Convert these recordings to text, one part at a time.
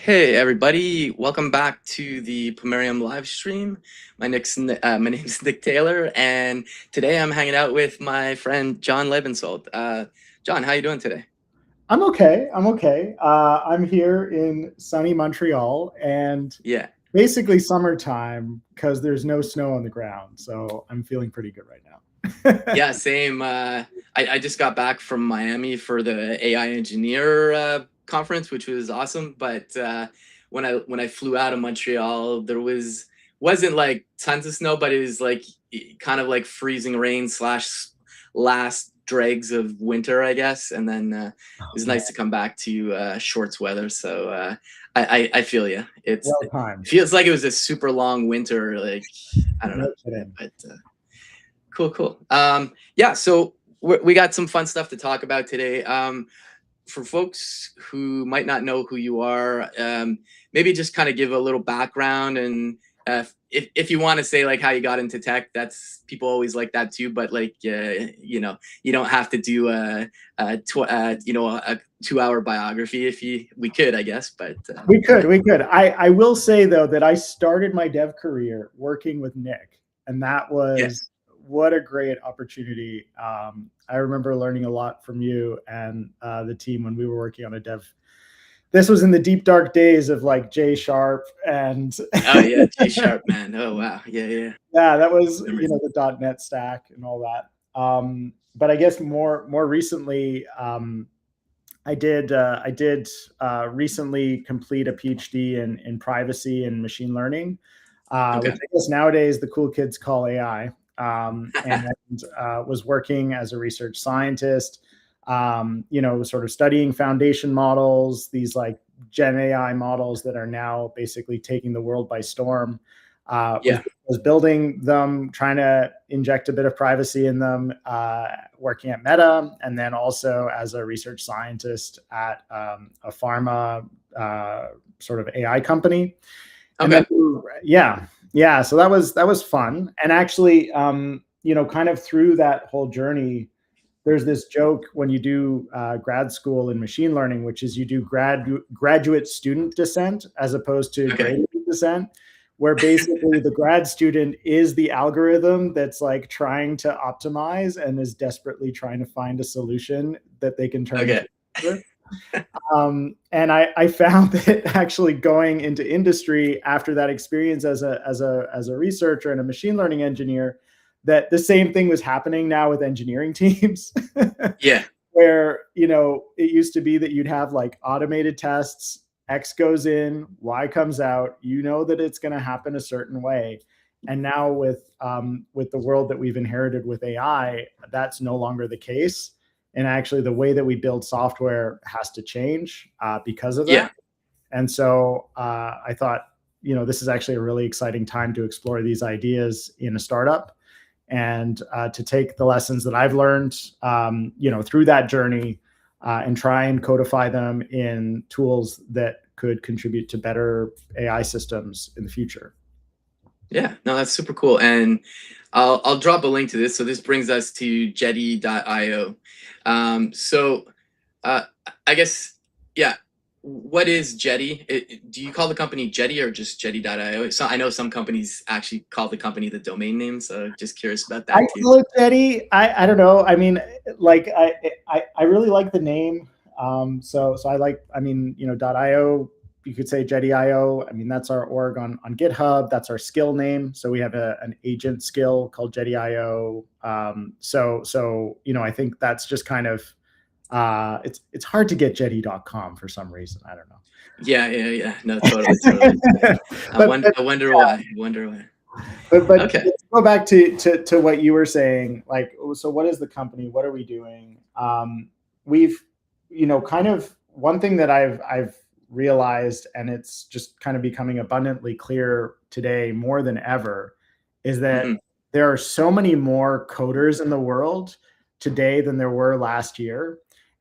Hey everybody, welcome back to the Pomerium live stream. My name's Nick Taylor, and today I'm hanging out with my friend Jon Lebensold. John, how you doing today? I'm okay. I'm here in sunny Montreal and Yeah, basically summertime because there's no snow on the ground. So I'm feeling pretty good right now. yeah, same. I just got back from Miami for the AI engineer conference, which was awesome. But when I flew out of Montreal, wasn't like tons of snow, but it was like kind of like freezing rain slash last dregs of winter, I guess. And then it Oh, was man, nice to come back to shorts weather. So I feel you. well It timed. feels like it was a super long winter. Like I don't know, No kidding. but. Cool. Yeah, so we got some fun stuff to talk about today. For folks who might not know who you are, maybe just kind of give a little background, and if you want to say like how you got into tech, that's people always like that too. But like you don't have to do a 2 hour biography if we could, I guess. But We could. I will say though that I started my dev career working with Nick, and that yeah, was what a great opportunity. I remember learning a lot from you and the team when we were working on a dev. This was in the deep dark days of like J Sharp and oh yeah, G sharp, man. Oh wow, yeah. yeah, that was Remember. the .NET stack and all that. But I guess more recently, I did recently complete a PhD in privacy and machine learning, which Okay. I guess nowadays the cool kids call AI. And was working as a research scientist, sort of studying foundation models, these like Gen AI models that are now basically taking the world by storm. Was Yeah. was building them, trying to inject a bit of privacy in them, working at Meta, and then also as a research scientist at a pharma sort of AI company. And then, Okay. yeah. So that was fun. And actually, kind of through that whole journey, there's this joke when you do grad school in machine learning, which is you do graduate student descent as opposed to Okay. gradient descent, where basically the grad student is the algorithm that's like trying to optimize and is desperately trying to find a solution that they can turn into Okay. a user. And I found that actually going into industry after that experience as a researcher and a machine learning engineer, that the same thing was happening now with engineering teams, Yeah. where it used to be that you'd have like automated tests. X goes in, Y comes out. You know that it's going to happen a certain way. And now with the world that we've inherited with AI, that's no longer the case, and actually the way that we build software has to change because of Yeah. that. And so I thought, this is actually a really exciting time to explore these ideas in a startup, and to take the lessons that I've learned, through that journey, and try and codify them in tools that could contribute to better AI systems in the future. Yeah, no, that's super cool. And I'll drop a link to this. So this brings us to Jetty.io. So I guess, yeah, what is Jetty? Do you call the company Jetty or just Jetty.io? So I know some companies actually call the company the domain name. So just curious about I that too. call it Jetty. I don't know. I mean, like I really like the name. So I like. I mean, .io. You could say Jetty.io. I mean, that's our org on GitHub. That's our skill name. So we have an agent skill called Jetty.io. So I think that's just kind of it's hard to get Jetty.com for some reason. I don't know. Yeah. No, totally. but, but I wonder why. I wonder why. but Okay. let's go back to what you were saying. Like, so what is the company? What are we doing? We've, kind of one thing that I've realized, and it's just kind of becoming abundantly clear today more than ever, is that Hmm. there are so many more coders in the world today than there were last year.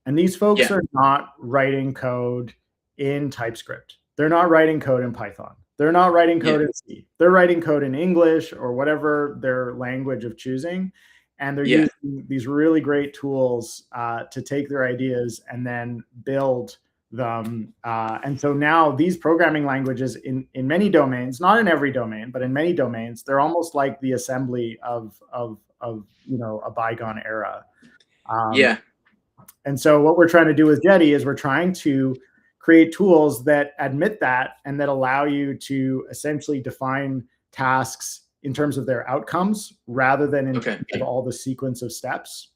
And these folks Yeah. are not writing code in TypeScript. They're not writing code in Python. They're not writing Yeah. code in C. They're writing code in English or whatever their language of choosing. And they're Yeah. using these really great tools to take their ideas and then build them. And so now these programming languages in many domains, not in every domain, but in many domains, they're almost like the assembly of a bygone era. Yeah. And so what we're trying to do with Jetty is we're trying to create tools that admit that and that allow you to essentially define tasks in terms of their outcomes rather than in terms of all the sequence of steps.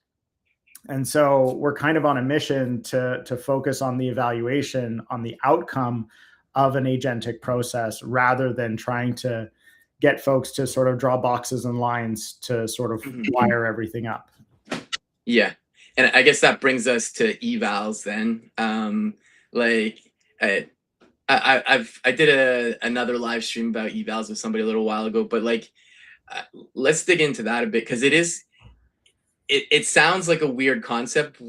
And so we're kind of on a mission to focus on the evaluation, on the outcome of an agentic process, rather than trying to get folks to sort of draw boxes and lines to sort of wire everything up. Yeah. And I guess that brings us to evals then. Like I did another live stream about evals with somebody a little while ago, but like let's dig into that a bit, because it sounds like a weird concept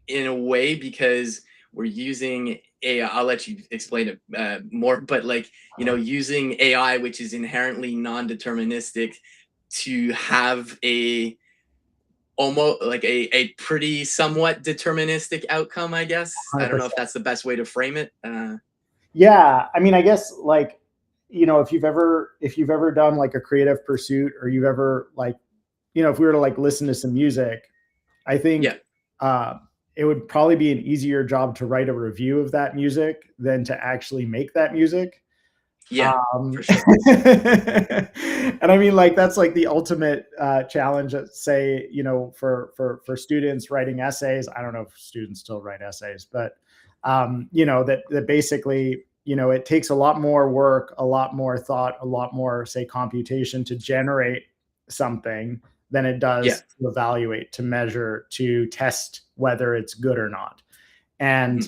in a way, because we're using AI. I'll let you explain it more, but like, using AI, which is inherently non-deterministic, to have almost like a pretty somewhat deterministic outcome, I guess. 100%. I don't know if that's the best way to frame it. Yeah, I mean, I guess like, if you've ever done like a creative pursuit, or you've ever like, if we were to like listen to some music, I think it would probably be an easier job to write a review of that music than to actually make that music. Yeah, for sure. And I mean, like, that's like the ultimate challenge, say, for students writing essays. I don't know if students still write essays, but that basically, it takes a lot more work, a lot more thought, a lot more, say, computation to generate something than it does to evaluate, to measure, to test whether it's good or not. And,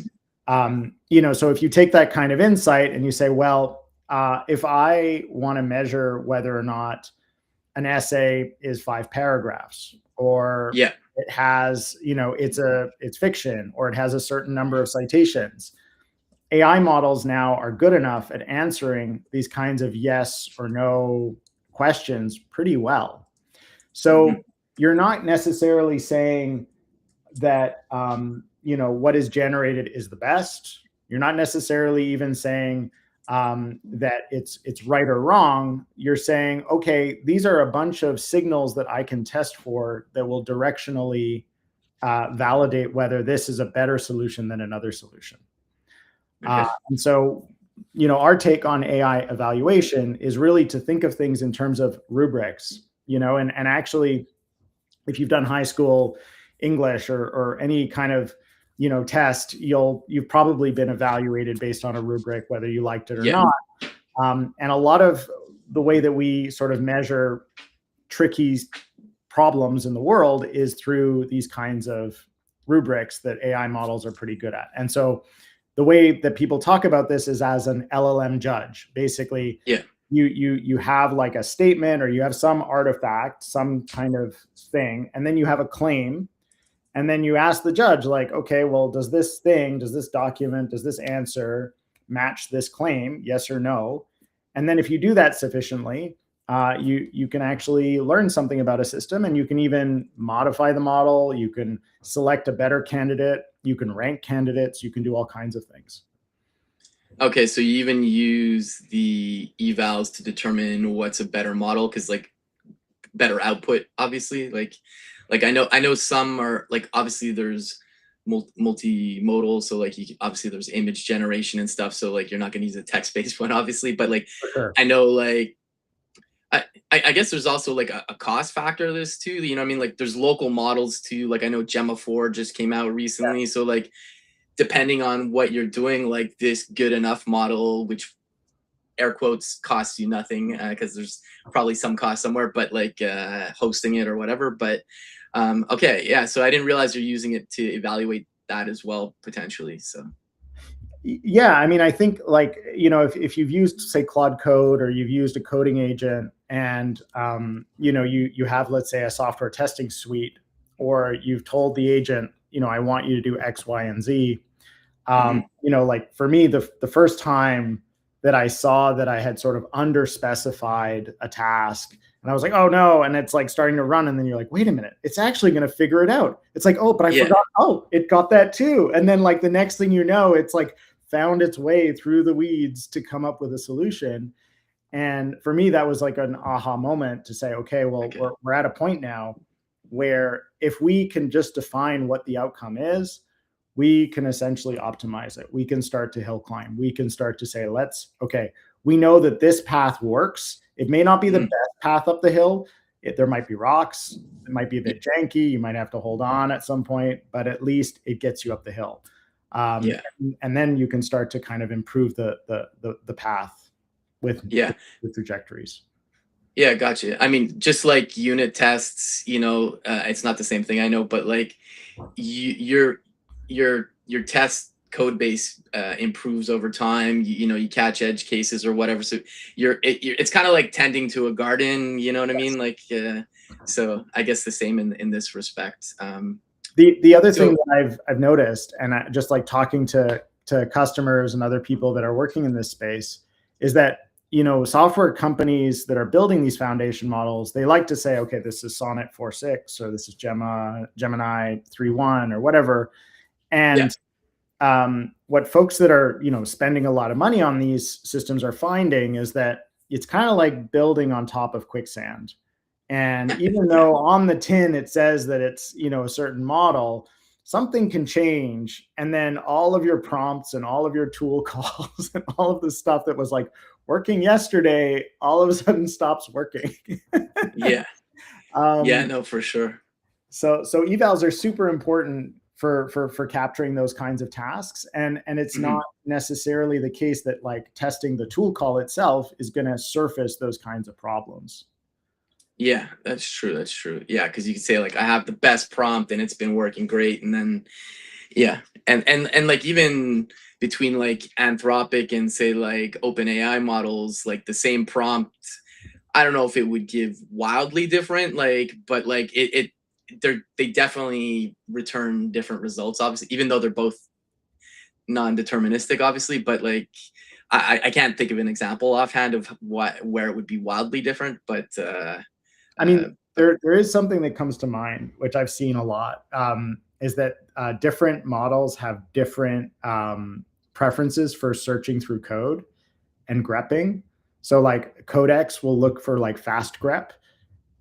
so if you take that kind of insight and you say, well, if I want to measure whether or not an essay is 5 paragraphs, or it has, it's fiction, or it has a certain number of citations, AI models now are good enough at answering these kinds of yes or no questions pretty well. So you're not necessarily saying that, what is generated is the best. You're not necessarily even saying that it's right or wrong. You're saying, okay, these are a bunch of signals that I can test for that will directionally validate whether this is a better solution than another solution. And so, our take on AI evaluation is really to think of things in terms of rubrics, and actually, if you've done high school English or any kind of, test, you've probably been evaluated based on a rubric, whether you liked it or not. And a lot of the way that we sort of measure tricky problems in the world is through these kinds of rubrics that AI models are pretty good at. And so the way that people talk about this is as an LLM judge. Basically, you have like a statement, or you have some artifact, some kind of thing, and then you have a claim. And then you ask the judge, like, okay, well, does this document, does this answer match this claim? Yes or no? And then if you do that sufficiently, you can actually learn something about a system, and you can even modify the model. You can select a better candidate. You can rank candidates. You can do all kinds of things. Okay, so you even use the evals to determine what's a better model, because like better output, obviously. Like I know some are like, obviously there's multimodal, so like obviously there's image generation and stuff, so like you're not going to use a text-based one, obviously, but like I know like I guess there's also like a cost factor to this too, what I mean? Like there's local models too, like I know Gemma 4 just came out recently, so like depending on what you're doing, like this good enough model, which air quotes costs you nothing, because there's probably some cost somewhere, but like hosting it or whatever. But okay, yeah, so I didn't realize you're using it to evaluate that as well, potentially. So yeah, I mean, I think like, if you've used, say, Claude Code, or you've used a coding agent, and you have, let's say, a software testing suite, or you've told the agent, I want you to do X, Y, and Z. Like for me, the first time that I saw that I had sort of underspecified a task, And I was like, oh no. And it's like starting to run. And then you're like, wait a minute, it's actually going to figure it out. It's like, oh, but I Yeah. forgot. Oh, it got that too. And then like the next thing you know, it's like found its way through the weeds to come up with a solution. And for me, that was like an aha moment to say, okay, well, Okay. we're at a point now where if we can just define what the outcome is, we can essentially optimize it. We can start to hill climb. We can start to say, okay, we know that this path works. It may not be the Mhm. best path up the hill. There might be rocks. It might be a bit janky. You might have to hold on at some point, but at least it gets you up the hill. Yeah. And then you can start to kind of improve the path with, Yeah. with trajectories. Yeah, gotcha. I mean, just like unit tests, it's not the same thing, I know, but like your test code base improves over time. You catch edge cases or whatever. So it's kind of like tending to a garden. You know what I mean? Like, so I guess the same in this respect. The other thing So that I've noticed, and just like talking to customers and other people that are working in this space, is that software companies that are building these foundation models, they like to say, okay, this is Sonnet 4.6 or this is Gemini 3.1 or whatever. yeah, And what folks that are spending a lot of money on these systems are finding is that it's kind of like building on top of quicksand. And even yeah, though on the tin it says that it's a certain model, something can change, and then all of your prompts and all of your tool calls and all of the stuff that was like working yesterday all of a sudden stops working. yeah, yeah. um, No, for sure. so evals are super important for capturing those kinds of tasks, and it's Mhm. not necessarily the case that like testing the tool call itself is going to surface those kinds of problems. Yeah, that's true. That's true. Yeah, because you could say like I have the best prompt and it's been working great, and then yeah, and like even between like Anthropic and say like OpenAI models, like the same prompt, I don't know if it would give wildly different, like, but like they definitely return different results, obviously, even though they're both non-deterministic, obviously, but like I can't think of an example offhand of what where it would be wildly different, I mean, but there is something that comes to mind, which I've seen a lot, is that different models have different preferences for searching through code and grepping. So, like, Codex will look for like fast grep,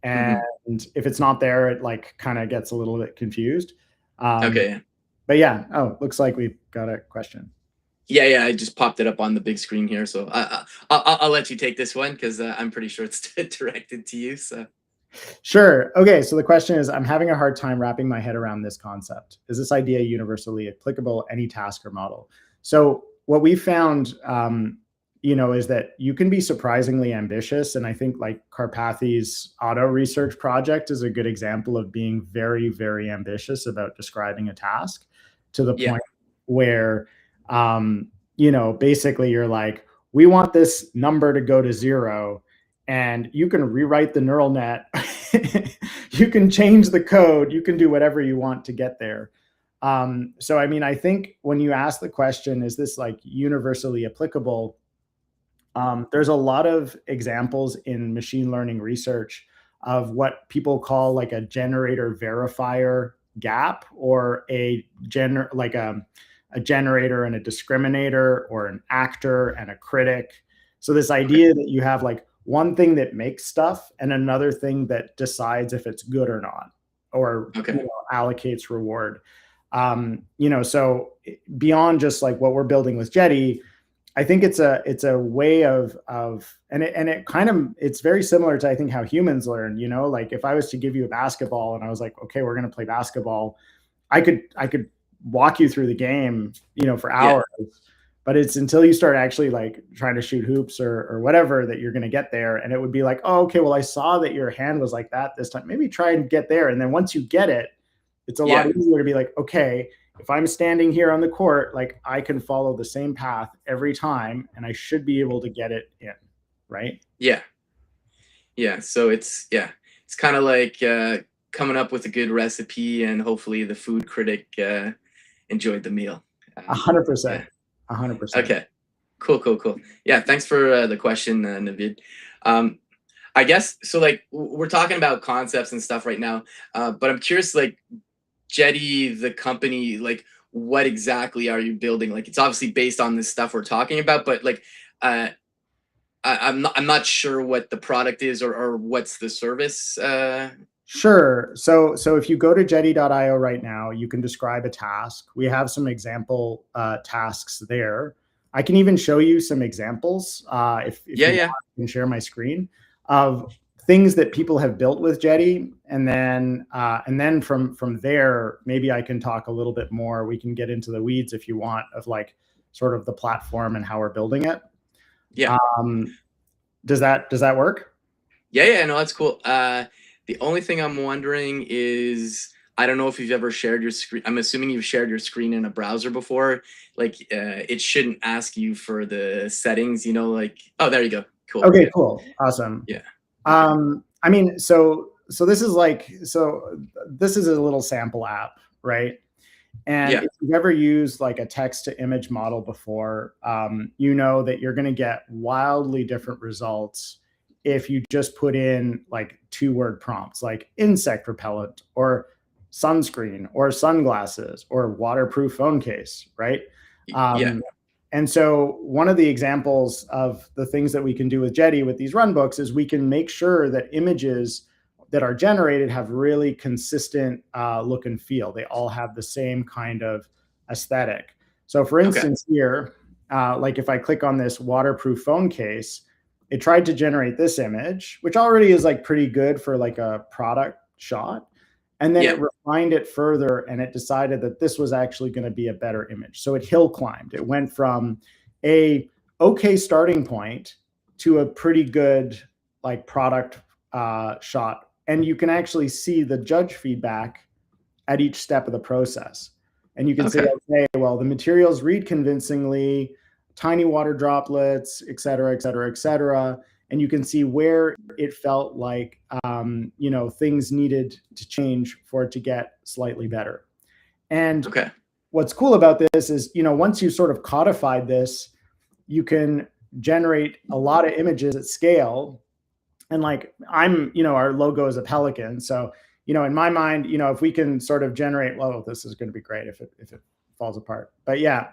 and mhm. if it's not there, it like kind of gets a little bit confused. Um, Okay. but yeah, oh, looks like we've got a question. Yeah, yeah, I just popped it up on the big screen here, so I'll let you take this one because I'm pretty sure it's directed to you. So Sure. Okay. So the question is, I'm having a hard time wrapping my head around this concept. Is this idea universally applicable any task or model? So what we found, is that you can be surprisingly ambitious, and I think like Carpathy's auto research project is a good example of being very, very ambitious about describing a task to the yeah, point where, basically you're like, we want this number to go to zero, and you can rewrite the neural net. You can change the code, you can do whatever you want to get there. So I mean, I think when you ask the question, is this like universally applicable, there's a lot of examples in machine learning research of what people call like a generator verifier gap, or a generator and a discriminator, or an actor and a critic. So this okay, idea that you have like one thing that makes stuff and another thing that decides if it's good or not, or okay, allocates reward. So beyond just like what we're building with Jetty, I think it's a way of and it kind of, it's very similar to I think how humans learn. Like if I was to give you a basketball and I was like, okay, we're going to play basketball, I could walk you through the game, for yeah, hours, but it's until you start actually like trying to shoot hoops or whatever that you're going to get there. And it would be like, oh, okay, well, I saw that your hand was like that this time. Maybe try and get there. And then once you get it, it's a lot yeah, easier to be like, okay, if I'm standing here on the court, like I can follow the same path every time and I should be able to get it in. Right. yeah, yeah. So it's kind of like coming up with a good recipe, and hopefully the food critic enjoyed the meal. A Um, hundred yeah. percent. 100%. Okay. Cool. Cool. Cool. Yeah. Thanks for the question, Navid. Um, I guess so. Like we're talking about concepts and stuff right now, but I'm curious, like Jetty, the company, like what exactly are you building? Like it's obviously based on this stuff we're talking about, but like uh, I'm not sure what the product is or what's the service. Sure. So if you go to jetty.io right now, you can describe a task. We have some example tasks there. I can even show you some examples if Yeah, you want. yeah. I can share my screen of things that people have built with Jetty, and then from there, maybe I can talk a little bit more. We can get into the weeds if you want of like sort of the platform and how we're building it. Yeah. Um, does that work? Yeah, yeah, no, that's cool. The only thing I'm wondering is I don't know if you've ever shared your screen. I'm assuming you've shared your screen in a browser before. Like, it shouldn't ask you for the settings, like, oh, there you go. Cool. Okay, Yeah. cool. Awesome. Yeah. Okay. I mean, so this is a little sample app, right? And Yeah. if you've ever used like a text to image model before, you know that you're going to get wildly different results if you just put in like 2-word prompts like insect repellent or sunscreen or sunglasses or waterproof phone case, right? Yeah. Um, and so one of the examples of the things that we can do with Jetty with these run books is we can make sure that images that are generated have really consistent look and feel. They all have the same kind of aesthetic. So for Okay. instance here, like if I click on this waterproof phone case, it tried to generate this image, which already is like pretty good for like a product shot. And then Yeah. it refined it further and it decided that this was actually going to be a better image. So it hill climbed. It went from a okay starting point to a pretty good like product shot. And you can actually see the judge feedback at each step of the process. And you can say, Okay. okay, well, the materials read convincingly, tiny water droplets, et cetera, et cetera, et cetera. And you can see where it felt like, things needed to change for it to get slightly better. And Okay. what's cool about this is, once you sort of codified this, you can generate a lot of images at scale. And like our logo is a pelican. So, in my mind, if we can sort of generate, well, this is going to be great if it falls apart. But yeah,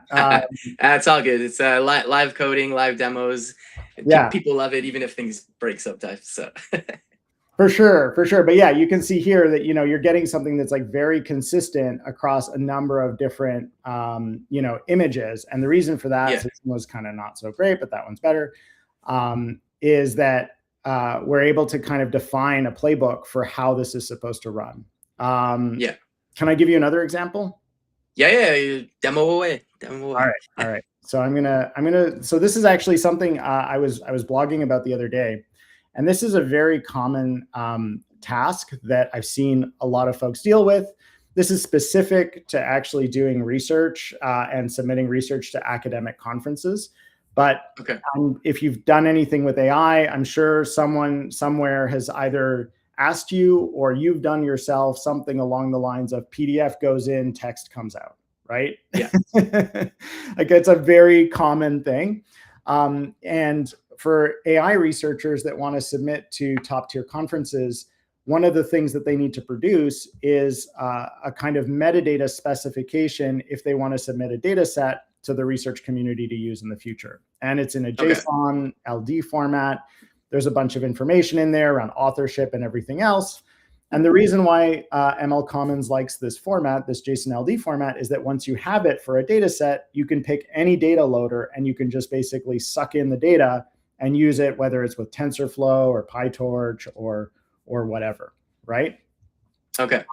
It's all good. It's live coding, live demos. yeah, People love it, even if things break sometimes. So for sure, for sure. But yeah, you can see here that you're getting something that's like very consistent across a number of different images. And the reason for that, yeah. so this was kind of not so great, but that one's better, is that we're able to kind of define a playbook for how this is supposed to run. Yeah. Can I give you another example? Yeah, yeah. Demo away. Demo All away. right, all right. So So this is actually something I was blogging about the other day, and this is a very common task that I've seen a lot of folks deal with. This is specific to actually doing research and submitting research to academic conferences. But Okay. if you've done anything with AI, I'm sure someone somewhere has either asked you or you've done yourself something along the lines of PDF goes in, text comes out, right? Yeah. Like it's a very common thing. And for AI researchers that want to submit to top tier conferences, one of the things that they need to produce is a kind of metadata specification if they want to submit a data set to the research community to use in the future. And it's in a JSON LD format. There's a bunch of information in there around authorship and everything else. And the reason why ML Commons likes this format, this JSON LD format, is that once you have it for a data set, you can pick any data loader and you can just basically suck in the data and use it, whether it's with TensorFlow or PyTorch or whatever, right? Okay.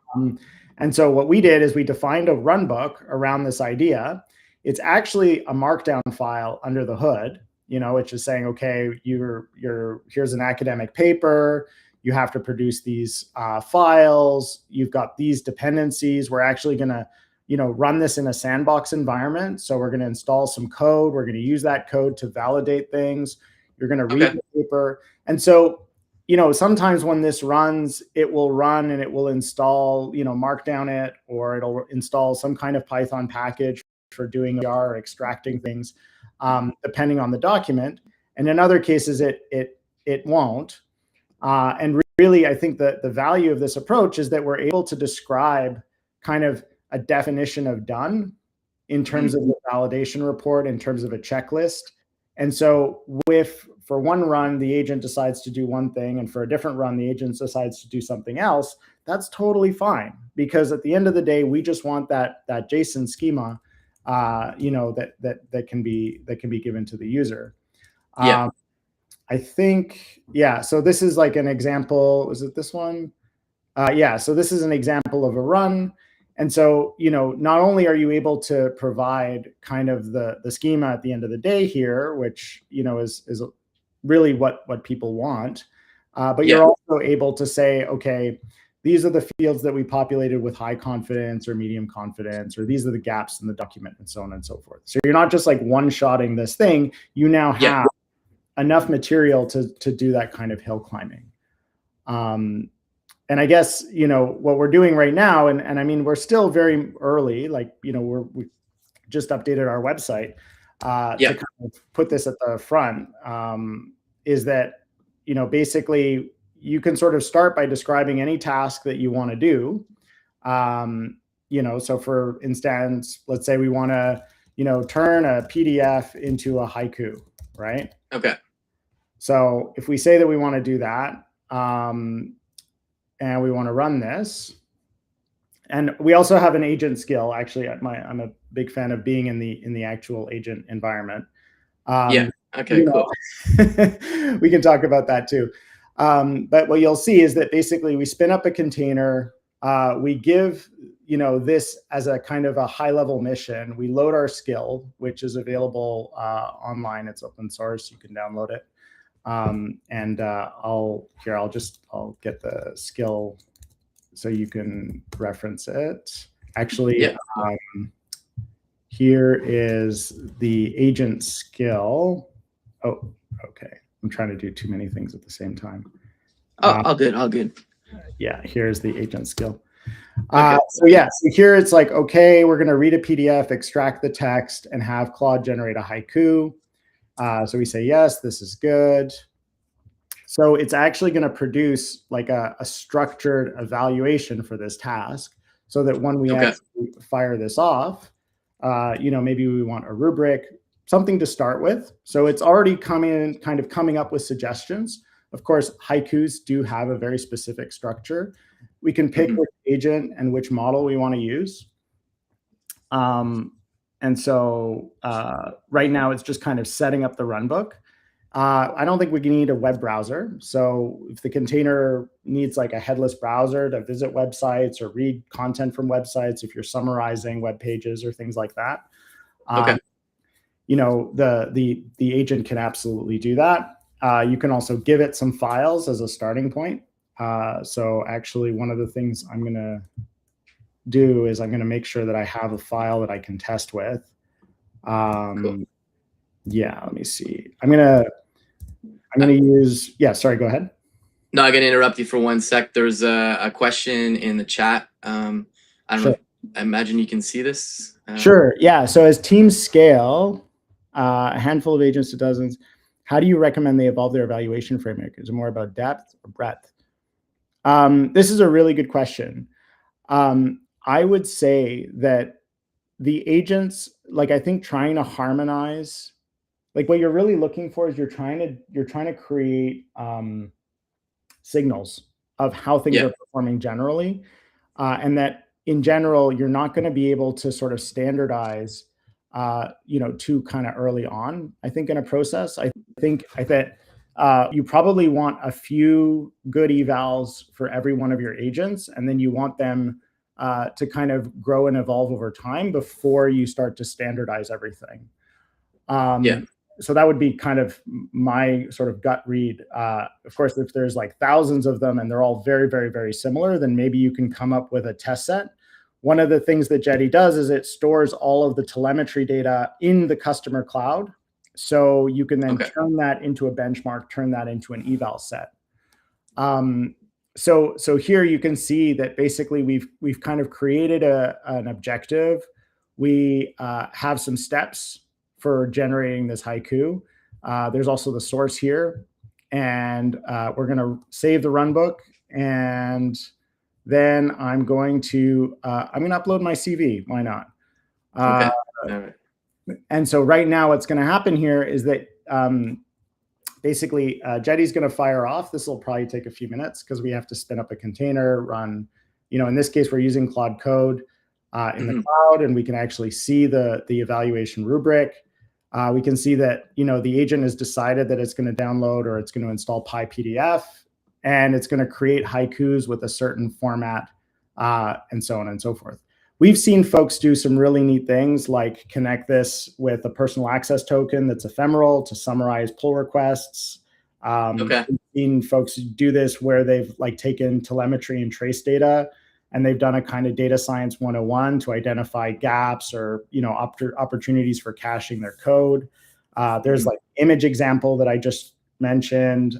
And so what we did is we defined a runbook around this idea. It's actually a markdown file under the hood, which is saying, okay, here's an academic paper. You have to produce these files. You've got these dependencies. We're actually going to, run this in a sandbox environment. So we're going to install some code. We're going to use that code to validate things. You're going to read the paper. And so, sometimes when this runs, it will run and it will install, markdown it, or it'll install some kind of Python package for doing or extracting things, depending on the document. And in other cases, it won't. And really, I think that the value of this approach is that we're able to describe kind of a definition of done in terms of the validation report, in terms of a checklist. And so if for one run, the agent decides to do one thing, and for a different run, the agent decides to do something else, that's totally fine. Because at the end of the day, we just want that JSON schema, that can be given to the user. Yeah. I think, yeah, so this is like an example. Is it this one? Yeah, so this is an example of a run. And so, not only are you able to provide kind of the schema at the end of the day here, which, is really what people want, but you're also able to say, okay, these are the fields that we populated with high confidence or medium confidence, or these are the gaps in the document, and so on and so forth. So you're not just like one-shotting this thing. You now have enough material to do that kind of hill climbing. And I guess, what we're doing right now, and I mean, we're still very early, like, we just updated our website to kind of put this at the front, is that, basically you can sort of start by describing any task that you want to do. So for instance, let's say we want to, turn a PDF into a haiku, right? Okay. So if we say that we want to do that, and we want to run this, and we also have an agent skill. Actually, I'm a big fan of being in the actual agent environment. Okay, cool. We can talk about that too. But what you'll see is that basically we spin up a container. We give, this as a kind of a high-level mission. We load our skill, which is available online. It's open source. You can download it. And I'll get the skill so you can reference it. Actually, here is the agent skill. Oh, okay. I'm trying to do too many things at the same time. All good. Yeah, here's the agent skill. So here it's like, okay, we're going to read a PDF, extract the text, and have Claude generate a haiku. So we say, yes, this is good. So it's actually going to produce like a structured evaluation for this task, so that when we actually fire this off, maybe we want a rubric, something to start with. So it's already coming up with suggestions. Of course, haikus do have a very specific structure. We can pick which agent and which model we want to use. And so right now it's just kind of setting up the runbook. I don't think we need a web browser. So if the container needs like a headless browser to visit websites or read content from websites, if you're summarizing web pages or things like that, the agent can absolutely do that. You can also give it some files as a starting point. So actually one of the things I'm going to do is I'm going to make sure that I have a file that I can test with. Yeah, let me see. I'm going to use, sorry, go ahead. No, I'm going to interrupt you for 1 sec. There's a question in the chat. I don't know. I imagine you can see this. Sure. Yeah. So as teams scale, a handful of agents to dozens, how do you recommend they evolve their evaluation framework? Is it more about depth or breadth? This is a really good question. I would say that the agents, like, I think trying to harmonize, like what you're really looking for is you're trying to create signals of how things are performing generally, and that in general you're not going to be able to sort of standardize too kind of early on. I think in a process, I think that you probably want a few good evals for every one of your agents, and then you want them to kind of grow and evolve over time before you start to standardize everything. So that would be kind of my sort of gut read. Of course, if there's like thousands of them and they're all very, very, very similar, then maybe you can come up with a test set. One of the things that Jetty does is it stores all of the telemetry data in the customer cloud. So you can then turn that into a benchmark, turn that into an eval set. So here you can see that basically we've kind of created an objective. We have some steps for generating this haiku. There's also the source here. and we're going to save the runbook, and then I'm going to upload my CV. Why not? Okay. All right. And so right now, what's going to happen here is that basically Jetty's going to fire off. This will probably take a few minutes because we have to spin up a container, run, in this case, we're using Claude Code in the cloud, and we can actually see the evaluation rubric. We can see that, the agent has decided that it's going to download or it's going to install PyPDF, and it's going to create haikus with a certain format, and so on and so forth. We've seen folks do some really neat things, like connect this with a personal access token that's ephemeral to summarize pull requests. Okay. We've seen folks do this where they've taken telemetry and trace data, and they've done a kind of data science 101 to identify gaps or opportunities for caching their code. There's image example that I just mentioned.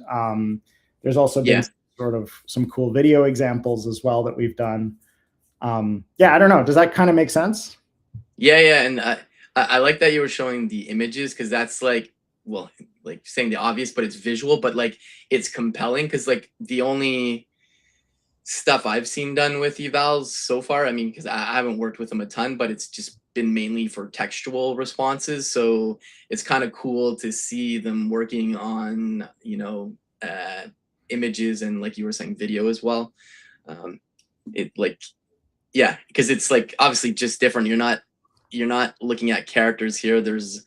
There's also been sort of some cool video examples as well that we've done. I don't know. Does that kind of make sense? Yeah, and I like that you were showing the images, because that's saying the obvious, but it's visual, but it's compelling, because the only stuff I've seen done with evals so far, I mean, because I haven't worked with them a ton, but it's just been mainly for textual responses. So it's kind of cool to see them working on images and, like you were saying, video as well. Because it's obviously just different. You're not looking at characters here. There's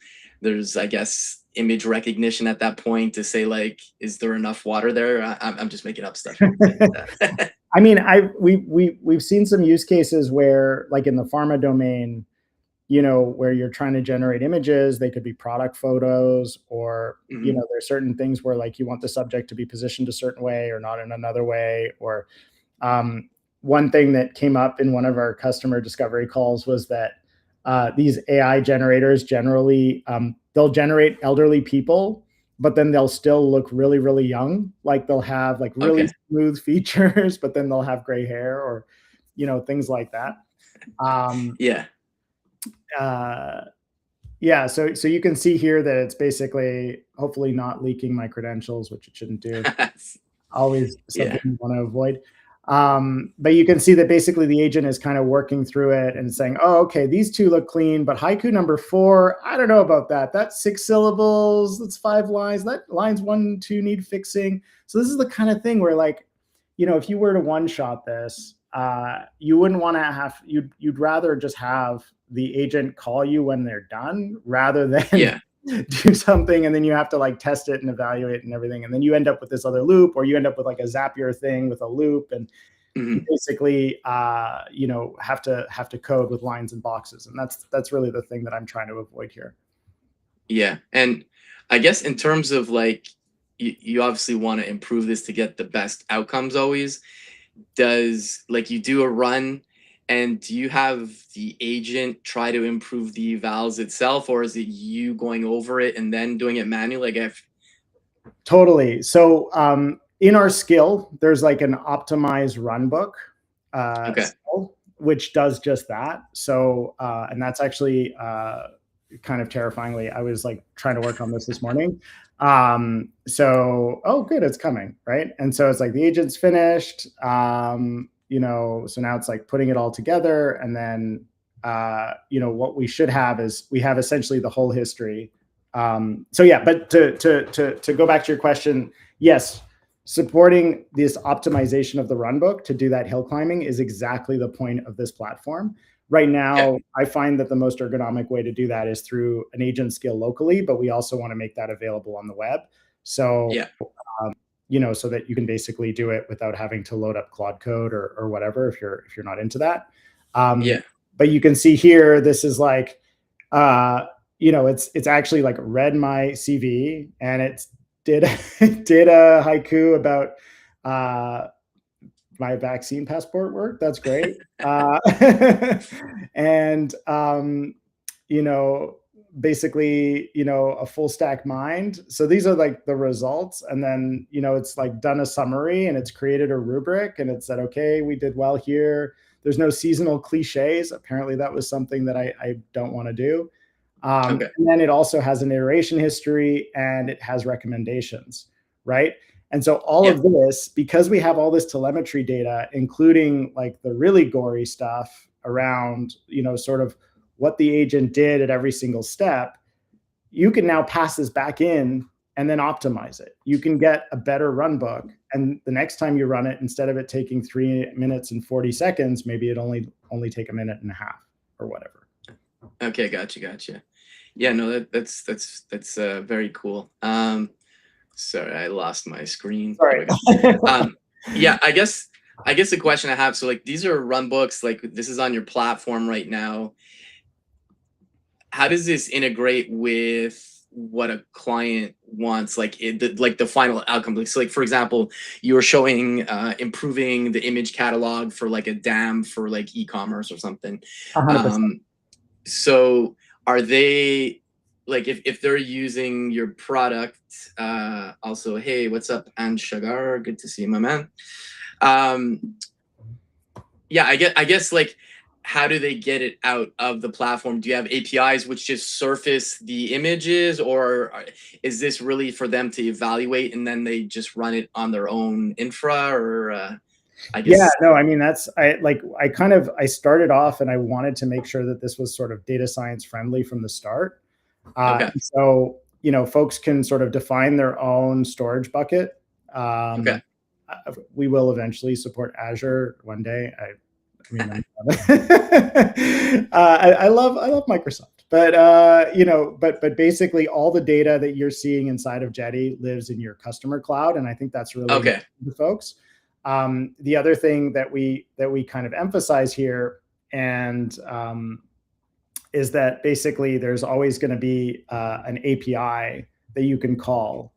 I guess image recognition at that point to say is there enough water there? I'm just making up stuff. I mean, we've seen some use cases where, in the pharma domain, where you're trying to generate images. They could be product photos, or there's certain things where you want the subject to be positioned a certain way or not in another way. Or one thing that came up in one of our customer discovery calls was that these AI generators generally, they'll generate elderly people, but then they'll still look really, really young. They'll have really smooth features, but then they'll have gray hair, or, things like that. So you can see here that it's basically hopefully not leaking my credentials, which it shouldn't do. Always something you want to avoid. But you can see that basically the agent is kind of working through it and saying, oh, okay, these two look clean, but haiku number 4, I don't know about that. That's 6 syllables. That's 5 lines. That lines 1, 2 need fixing. So this is the kind of thing where, if you were to one-shot this, you wouldn't want to have, you'd rather just have the agent call you when they're done rather than do something and then you have to test it and evaluate and everything, and then you end up with this other loop, or you end up with a Zapier thing with a loop, and you basically have to code with lines and boxes, and that's really the thing that I'm trying to avoid here. And I guess in terms of you obviously want to improve this to get the best outcomes always. Does you do a run, and do you have the agent try to improve the evals itself, or is it you going over it and then doing it manually? Totally. So in our skill, there's an optimized runbook skill, which does just that. So and that's actually kind of terrifyingly, I was trying to work on this morning. So, oh, good, it's coming, right? And so it's the agent's finished. So now it's putting it all together, and then what we should have is we have essentially the whole history. But to go back to your question, yes, supporting this optimization of the runbook to do that hill climbing is exactly the point of this platform. Right now, I find that the most ergonomic way to do that is through an agent skill locally, but we also want to make that available on the web. So so that you can basically do it without having to load up Claude Code or whatever if you're not into that. But you can see here, this is it's actually read my CV, and it did a haiku about my vaccine passport work. That's great. And basically, a full stack mind. So these are the results. And then, it's done a summary, and it's created a rubric, and it said, okay, we did well here. There's no seasonal cliches. Apparently that was something that I don't want to do. And then it also has an iteration history, and it has recommendations, right? And so all Yeah. of this, because we have all this telemetry data, including like the really gory stuff around, sort of what the agent did at every single step, you can now pass this back in and then optimize it. You can get a better run book. And the next time you run it, instead of it taking 3 minutes and 40 seconds, maybe it only take a minute and a half or whatever. Okay, gotcha. Yeah, no, that's very cool. Sorry, I lost my screen. There Sorry. we go. Yeah, I guess the question I have, so like these are run books, like this is on your platform right now. How does this integrate with what a client wants, like like the final outcome? Like, so like for example, you were showing improving the image catalog for like a dam for like e-commerce or something. 100%. So are they, like, if they're using your product, also, hey, what's up, Anshagar, good to see you, my man. Yeah, I guess like, how do they get it out of the platform? Do you have APIs which just surface the images, or is this really for them to evaluate and then they just run it on their own infra? Or I Yeah, guess. no, I mean, I started off and I wanted to make sure that this was sort of data science friendly from the start. Okay. So, folks can sort of define their own storage bucket. Okay. We will eventually support Azure one day. I mean, I love Microsoft, but but basically all the data that you're seeing inside of Jetty lives in your customer cloud, and I think that's really Okay. important to folks. The other thing that we kind of emphasize here, and is that basically there's always going to be an API that you can call.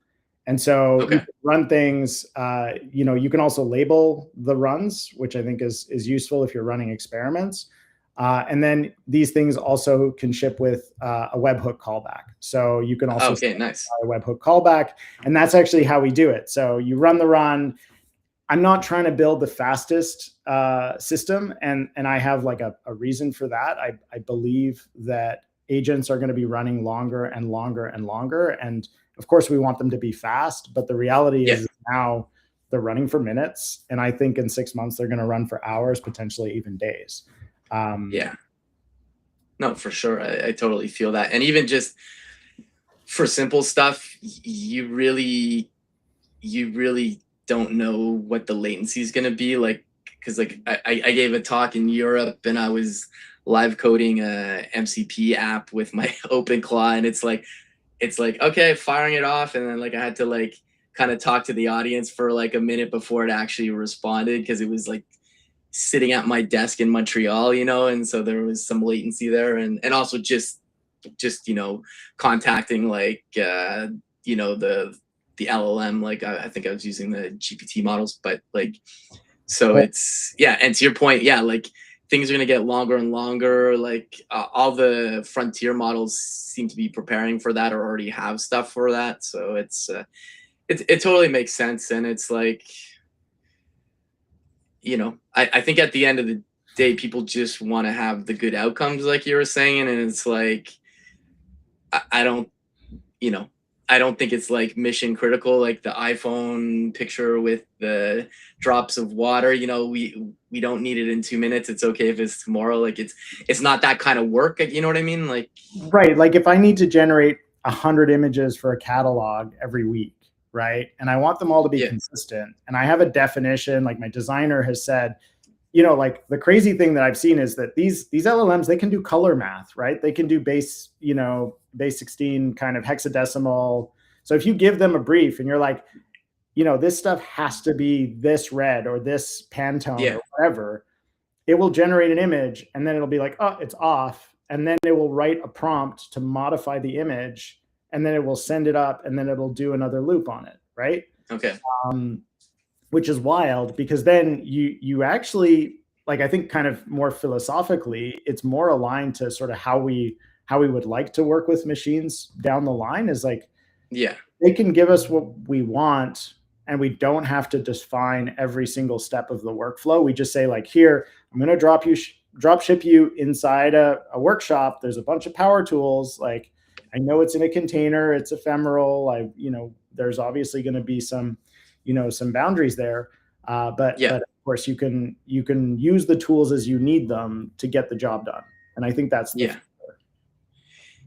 And so Okay. you can run things, you can also label the runs, which I think is useful if you're running experiments. And then these things also can ship with a webhook callback. So you can also Okay, nice. a webhook callback. And that's actually how we do it. So you run the run. I'm not trying to build the fastest system, and I have like a reason for that. I believe that agents are going to be running longer and longer and longer, and of course we want them to be fast. But the reality is now they're running for minutes, and I think in 6 months they're going to run for hours, potentially even days. Yeah. No, for sure. I totally feel that. And even just for simple stuff, you really don't know what the latency is going to be like, because like I gave a talk in Europe and I was live coding a MCP app with my OpenClaw, and it's like okay, firing it off, and then like I had to like kind of talk to the audience for like a minute before it actually responded, because it was like sitting at my desk in Montreal, and so there was some latency there, and also just contacting like the LLM, like I think I was using the GPT models, but like, so it's, yeah. And to your point, yeah, like things are going to get longer and longer. Like all the frontier models seem to be preparing for that or already have stuff for that. So it totally makes sense. And it's like, I think at the end of the day, people just want to have the good outcomes, like you were saying. And it's like, I don't, I don't think it's like mission critical, like the iPhone picture with the drops of water. We don't need it in 2 minutes. It's okay if it's tomorrow. Like it's not that kind of work. You know what I mean? Like, right. Like if I need to generate 100 images for a catalog every week, right, and I want them all to be consistent, and I have a definition, like my designer has said, like the crazy thing that I've seen is that these LLMs, they can do color math, right? They can do base 16 kind of hexadecimal. So if you give them a brief and you're like, this stuff has to be this red or this Pantone or whatever, it will generate an image, and then it'll be like, oh, it's off. And then it will write a prompt to modify the image, and then it will send it up, and then it'll do another loop on it, right? Okay. Which is wild, because then you actually, like, I think kind of more philosophically, it's more aligned to sort of how we would like to work with machines down the line, is like, they can give us what we want, and we don't have to define every single step of the workflow. We just say like, here, I'm going to drop ship you inside a workshop. There's a bunch of power tools. Like, I know it's in a container, it's ephemeral. there's obviously going to be some, some boundaries there. But Yeah. of course you can use the tools as you need them to get the job done. And I think that's the Yeah.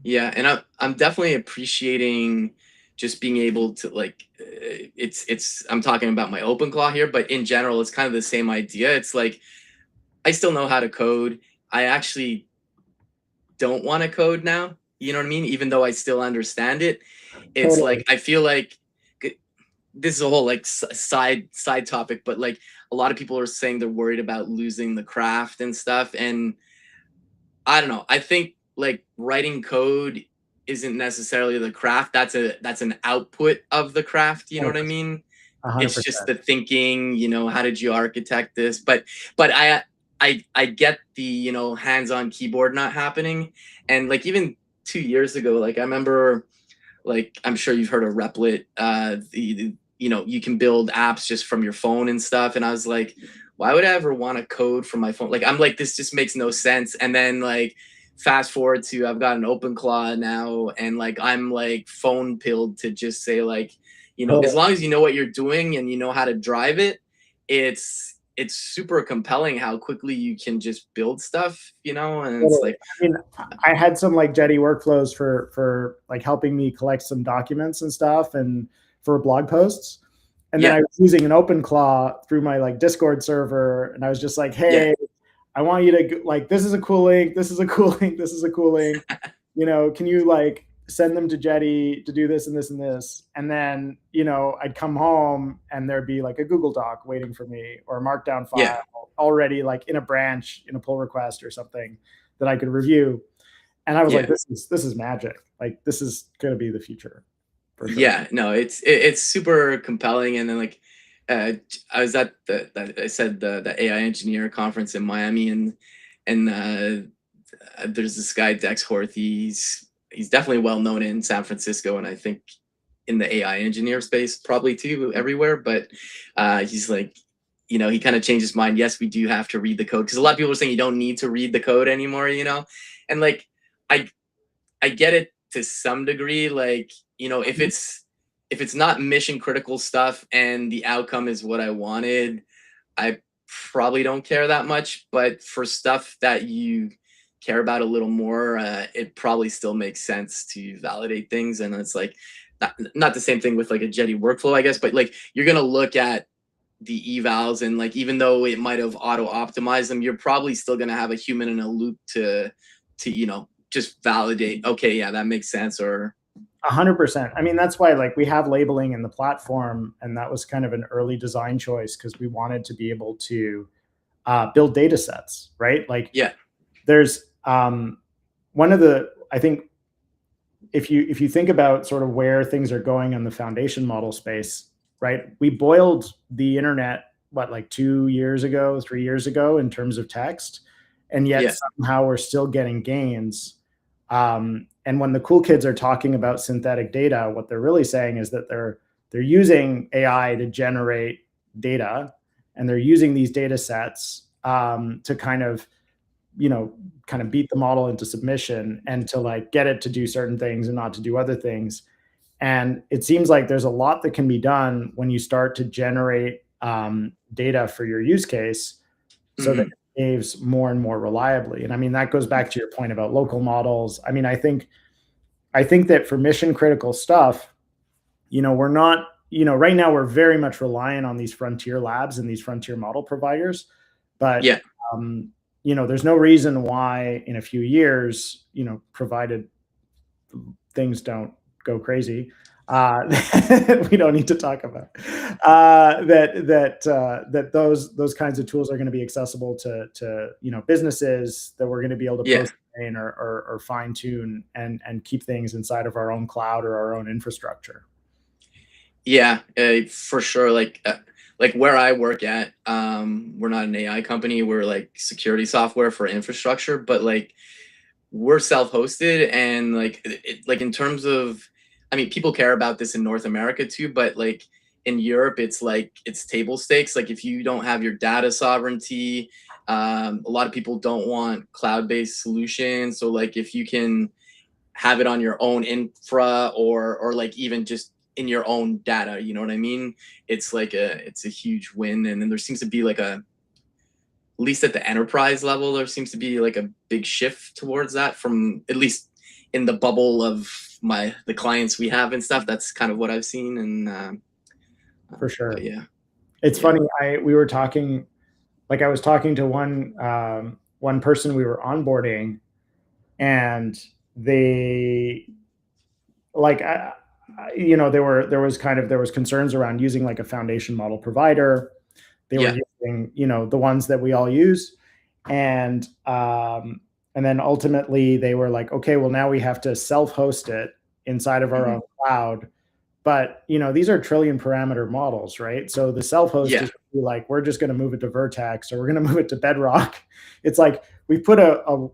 Yeah, and I'm definitely appreciating just being able to like it's I'm talking about my OpenClaw here, but in general it's kind of the same idea. It's like I still know how to code. I actually don't want to code now. You know what I mean? Even though I still understand it, it's totally. like I feel like this is a whole like side topic, but like a lot of people are saying they're worried about losing the craft and stuff, and I don't know. I think like writing code isn't necessarily the craft. That's an output of the craft. You know what I 100%. mean? It's just 100%. the thinking. How did you architect this? But I get the hands-on keyboard not happening, and like even 2 years ago, like I remember, like I'm sure you've heard of Replit. You can build apps just from your phone and stuff, and I was like, why would I ever want to code from my phone? Like I'm like, this just makes no sense. And then like fast forward to I've got an OpenClaw now, and like I'm like phone pilled to just say like, as Totally. long as you know what you're doing and you know how to drive it, it's super compelling how quickly you can just build stuff, and it's Totally. like, I mean, I had some like Jetty workflows for like helping me collect some documents and stuff and for blog posts. And then yeah, I was using an OpenClaw through my like Discord server, and I was just like, yeah, hey, I want you to like, this is a cool link, this is a cool link, this is a cool link. Can you like send them to Jetty to do this and this and this? And then, I'd come home and there'd be like a Google Doc waiting for me or a markdown yeah, file already like in a branch in a pull request or something that I could review. And I was like, yeah. this is magic. Like this is going to be the future for sure. Yeah, no, it's super compelling. And then like uh I was at the AI engineer conference in Miami, and there's this guy Dex Horth. He's definitely well known in San Francisco, and I think in the AI engineer space probably too everywhere. But he's like, he kind of changed his mind. Yes, we do have to read the code, because a lot of people are saying you don't need to read the code anymore, and like I I get it to some degree. Like, if it's not mission critical stuff and the outcome is what I wanted, I probably don't care that much. But for stuff that you care about a little more, it probably still makes sense to validate things. And it's like not the same thing with like a Jetty workflow, I guess, but like you're gonna look at the evals, and like even though it might have auto optimized them, you're probably still gonna have a human in a loop to just validate, okay, yeah, that makes sense. Or 100%. I mean, that's why like we have labeling in the platform, and that was kind of an early design choice because we wanted to be able to build data sets, right? Like yeah, there's one of the, I think if you think about sort of where things are going in the foundation model space, right? We boiled the internet what, like 2 years ago, 3 years ago in terms of text, and yet yeah, somehow we're still getting gains. And when the cool kids are talking about synthetic data, what they're really saying is that they're using AI to generate data, and they're using these data sets to kind of beat the model into submission and to like get it to do certain things and not to do other things. And it seems like there's a lot that can be done when you start to generate data for your use case so that hmm, it behaves more and more reliably. And I mean, that goes back to your point about local models. I mean, I think that for mission critical stuff, we're not, right now we're very much reliant on these frontier labs and these frontier model providers. But yeah, there's no reason why in a few years, provided things don't go crazy, we don't need to talk about that those kinds of tools are going to be accessible to businesses, that we're going to be able to yeah, post or fine tune and keep things inside of our own cloud or our own infrastructure. yeah, for sure. Like where I work at, we're not an AI company. We're like security software for infrastructure, but like we're self-hosted, and like like in terms of, I mean, people care about this in North America too, but like in Europe, it's table stakes. Like if you don't have your data sovereignty, a lot of people don't want cloud-based solutions. So like if you can have it on your own infra, or like even just in your own data. You know what I mean? It's a huge win. And then there seems to be like a, at least at the enterprise level, there seems to be like a big shift towards that, from at least in the bubble of the clients we have and stuff. That's kind of what I've seen. And For sure. but yeah, It's yeah, funny. We were talking, like I was talking to one person we were onboarding, and they like there was concerns around using like a foundation model provider. They were yeah, using, the ones that we all use, and then ultimately they were like, okay, well now we have to self-host it inside of our hmm, own cloud. But these are trillion parameter models, right? So the self-host yeah, is like, we're just going to move it to Vertex, or we're going to move it to Bedrock. It's like we put a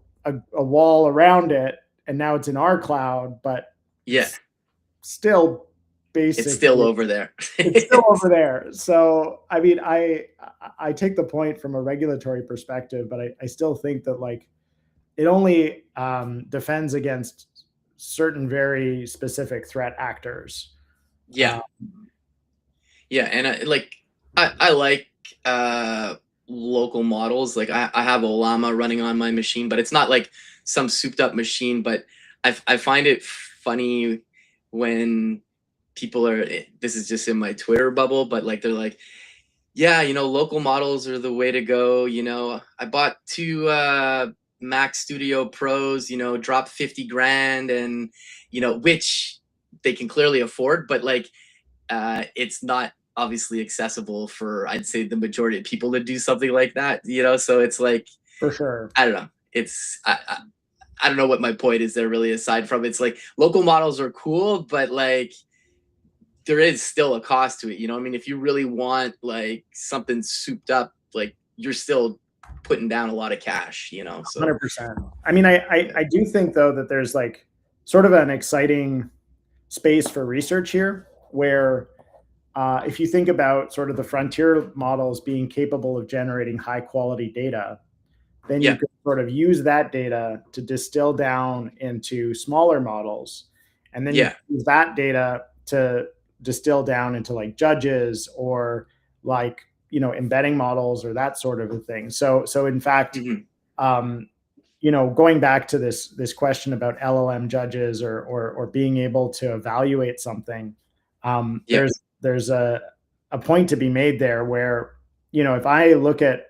wall around it, and now it's in our cloud, but yeah. it's still It's still basically, over there. it's still over there. So I mean, I take the point from a regulatory perspective, but I still think that like it only defends against certain very specific threat actors. Yeah, yeah, and I like uh, local models. Like I have Olama running on my machine, but it's not like some souped up machine. But I find it funny when people are. This is just in my Twitter bubble, but like they're like, yeah, local models are the way to go. I bought two Mac Studio Pros. Dropped 50 grand, and which they can clearly afford, but like it's not obviously accessible for, I'd say, the majority of people to do something like that. So it's like, For sure. I don't know. I don't know what my point is there really, aside from it's like local models are cool, but like there is still a cost to it. I mean, if you really want like something souped up, like you're still putting down a lot of cash. So 100%. I mean, I do think though that there's like sort of an exciting space for research here, where if you think about sort of the frontier models being capable of generating high quality data, then you yeah, can sort of use that data to distill down into smaller models. And then you yeah, can use that data to distill down into like judges, or like, embedding models, or that sort of a thing. So in fact, hmm, um, going back to this question about LLM judges, or being able to evaluate something, yeah, there's a point to be made there where, if I look at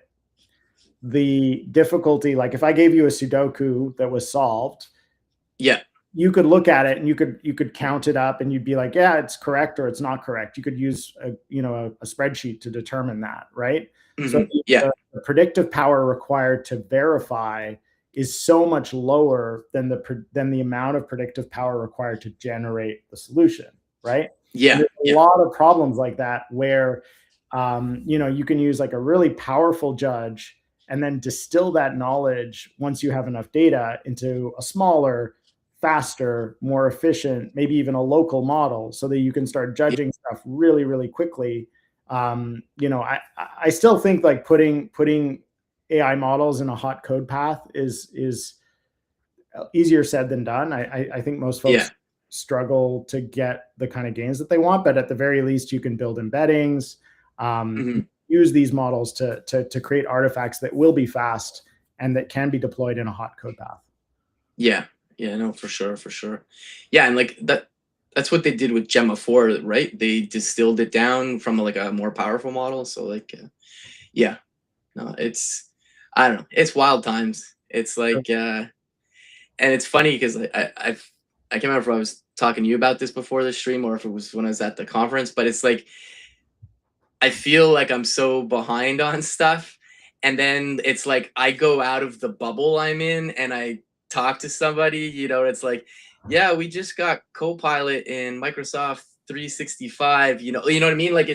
the difficulty, like if I gave you a Sudoku that was solved, yeah, you could look at it and you could count it up, and you'd be like, yeah, it's correct or it's not correct. You could use a spreadsheet to determine that, right? So hmm, yeah, the predictive power required to verify is so much lower than the amount of predictive power required to generate the solution, right? And yeah, there's a yeah, lot of problems like that where you can use like a really powerful judge, and then distill that knowledge, once you have enough data, into a smaller, faster, more efficient, maybe even a local model, so that you can start yeah, judging stuff really, really quickly. I still think like putting AI models in a hot code path is easier said than done. I think most yeah, folks struggle to get the kind of gains that they want, but at the very least, you can build embeddings, hmm, use these models to create artifacts that will be fast and that can be deployed in a hot code path. yeah, yeah. No, for sure, for sure. Yeah, and like that's what they did with Gemma 4, right? They distilled it down from like a more powerful model. So like, yeah, no, I don't know, it's wild times. It's like, and it's funny because I can't remember if I was talking to you about this before the stream or if it was when I was at the conference, but it's like I feel like I'm so behind on stuff. And then it's like I go out of the bubble I'm in and I talk to somebody, it's like, yeah, we just got Copilot in Microsoft 365, you know what I mean? Like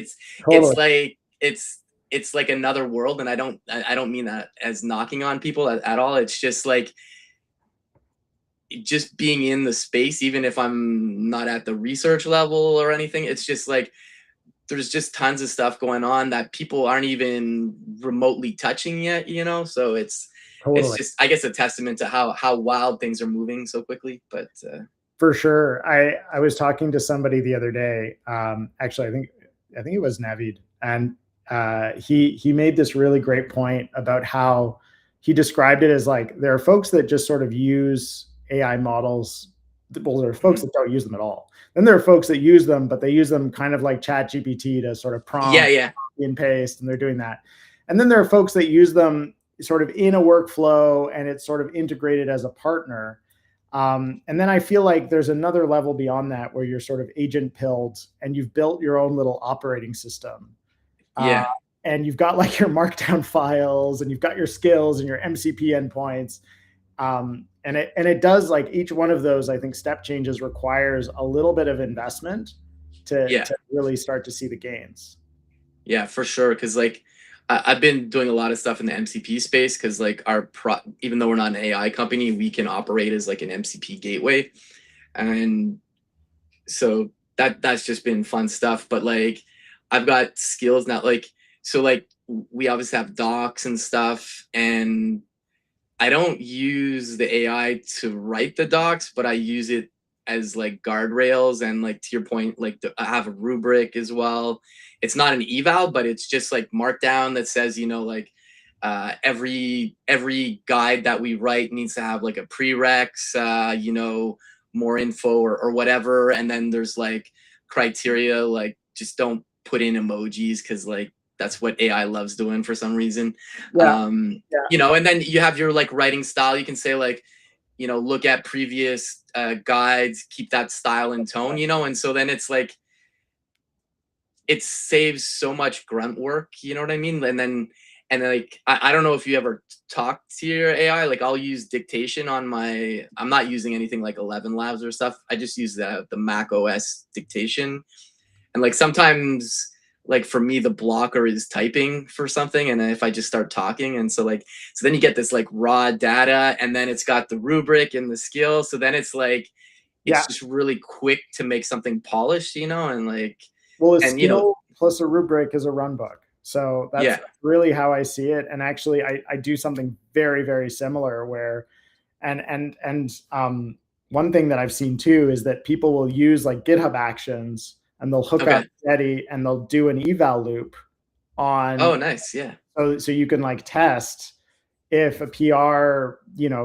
Totally. it's like another world. And I don't mean that as knocking on people at all. It's just like just being in the space, even if I'm not at the research level or anything, it's just like there's just tons of stuff going on that people aren't even remotely touching yet. So it's Totally. just, I guess, a testament to how wild things are moving so quickly. But For sure. I was talking to somebody the other day. Actually, I think it was Navid, and he made this really great point about how he described it as like there are folks that just sort of use AI models. Well, there are folks Mhm. that don't use them at all. Then there are folks that use them, but they use them kind of like Chat GPT to sort of Yeah, prompt yeah, and paste, and they're doing that. And then there are folks that use them sort of in a workflow, and it's sort of integrated as a partner. And then I feel like there's another level beyond that where you're sort of agent pilled and you've built your own little operating system. Uh, yeah, and you've got like your markdown files and you've got your skills and your MCP endpoints. And it does, like, each one of those, I think, step changes requires a little bit of investment yeah. to really start to see the gains. Yeah, for sure. Because like I've been doing a lot of stuff in the MCP space because like even though we're not an AI company, we can operate as like an MCP gateway, and so that's just been fun stuff. But like I've got skills now. Like so, like we obviously have docs and stuff, and I don't use the AI to write the docs, but I use it as like guardrails and like to your point, like I have a rubric as well. It's not an eval, but it's just like markdown that says, like every guide that we write needs to have like a prereqs, more info or whatever. And then there's like criteria, like just don't put in emojis because like that's what AI loves doing for some reason. Yeah. Yeah. And then you have your like writing style. You can say like, look at previous guides, keep that style and tone, and so then it's like, it saves so much grunt work, you know what I mean? And then like, I don't know if you ever talk to your AI, like I'll use dictation I'm not using anything like 11 labs or stuff. I just use the Mac OS dictation. And like sometimes like for me the blocker is typing for something, and then if I just start talking, and so then you get this like raw data, and then it's got the rubric and the skill, so then it's like Yeah. it's just really quick to make something polished, and like Well, a and skill plus a rubric is a run book. So that's yeah, really how I see it. And actually, I do something very, very similar where, and one thing that I've seen too is that people will use like GitHub Actions and they'll hook up okay, Jetty and they'll do an eval loop oh on, nice, yeah, so you can like test if a PR,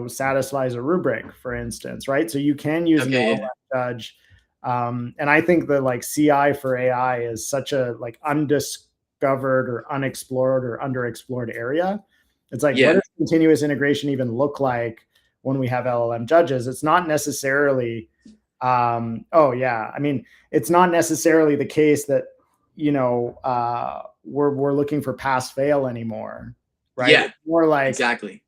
satisfies a rubric, for instance, right? So you can use an okay, yeah, LLM judge. And I think the like CI for AI is such a like undiscovered or unexplored or underexplored area. It's like, what yeah, does continuous integration even look like when we have LLM judges? It's not necessarily, oh yeah, I mean, it's not necessarily the case that, we're looking for pass fail anymore, right? yeah, It's more like, exactly.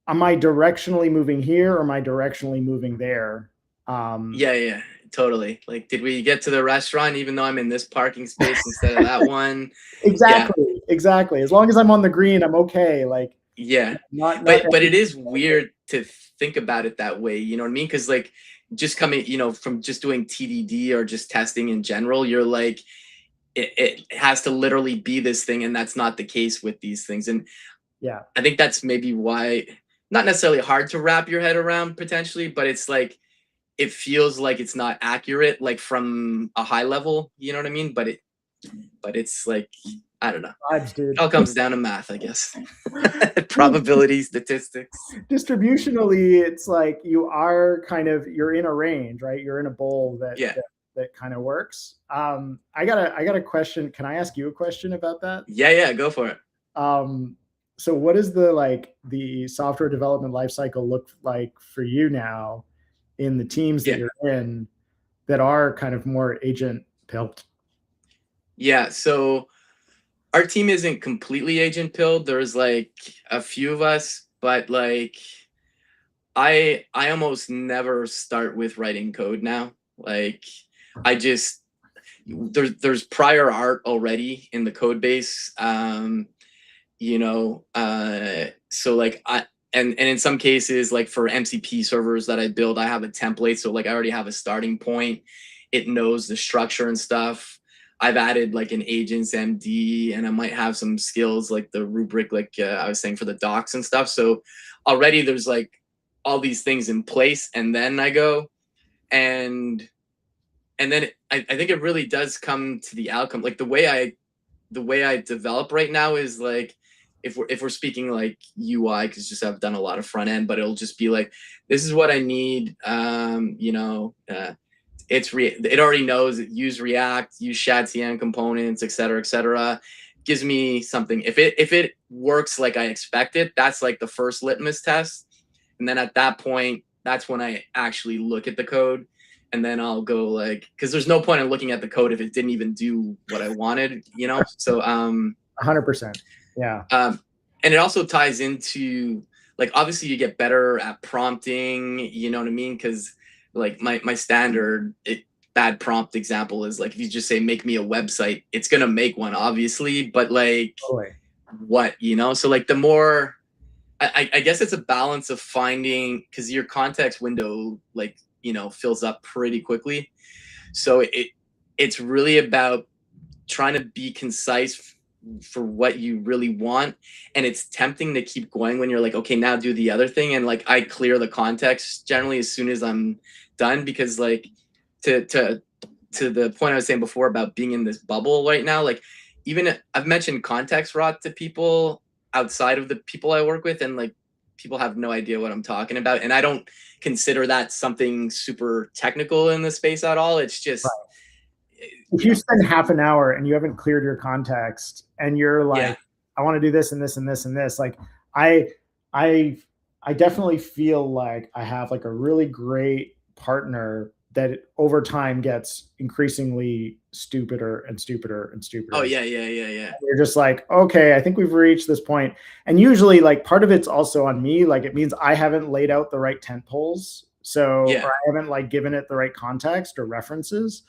am I directionally moving here or am I directionally moving there? Yeah, yeah, totally. Like, did we get to the restaurant even though I'm in this parking space instead of that one? Yeah, Exactly, exactly. As long as I'm on the green, I'm okay. Like, yeah. not But it every. is weird to think about it that way, you know what I mean? Because like just coming, from just doing TDD or just testing in general, you're like, it has to literally be this thing, and that's not the case with these things. And Yeah, I think that's maybe why, not necessarily hard to wrap your head around potentially, but it's like it feels like it's not accurate, like from a high level, you know what I mean? But it's like, I don't know. vibes, It dude. all comes down to math, I guess. Probability, statistics. Distributionally, it's like you're in a range, right? You're in a bowl that Yeah. kind of works. I got a question. Can I ask you a question about that? Yeah, yeah, go for it. Um, so what does the software development lifecycle look like for you now in the teams that Yeah. you're in that are kind of more agent built? Yeah. So our team isn't completely agent pilled. There's like a few of us, but like I almost never start with writing code now. Like I just there's prior art already in the code base. So like and in some cases, like for MCP servers that I build, I have a template. So like I already have a starting point. It knows the structure and stuff. I've added like an agents MD, and I might have some skills like the rubric, like I was saying for the docs and stuff. So already there's like all these things in place, and then I go. and then I think it really does come to the outcome. Like the way I develop right now is like, if we're speaking like UI, because just I've done a lot of front end, but it'll just be like, this is what I need. It already knows it, use React, use ShadCN components, et cetera, et cetera. Gives me something. If it works like I expect it, that's like the first litmus test. And then at that point, that's when I actually look at the code. And then I'll go like, because there's no point in looking at the code if it didn't even do what I wanted, you know? So 100%. Yeah. And it also ties into, like, obviously you get better at prompting, you know what I mean? Because like my standard bad prompt example is like, if you just say make me a website, it's gonna make one, obviously, but like what, you know? So like the more I guess it's a balance of finding, because your context window, like, you know, fills up pretty quickly. So it's really about trying to be concise for what you really want. And it's tempting to keep going when you're like, okay, now do the other thing. And like, I clear the context generally as soon as I'm done, because like to the point I was saying before about being in this bubble right now, like, even I've mentioned context rot to people outside of the people I work with, and like people have no idea what I'm talking about. And I don't consider that something super technical in the space at all. It's just, if you spend half an hour and you haven't cleared your context and you're like, I want to do this and this and this and this, like I definitely feel like I have like a really great partner that over time gets increasingly stupider and stupider and stupider. Oh yeah. You're just like, okay, I think we've reached this point. And usually like part of it's also on me. Like it means I haven't laid out the right tent poles. So, or I haven't like given it the right context or references,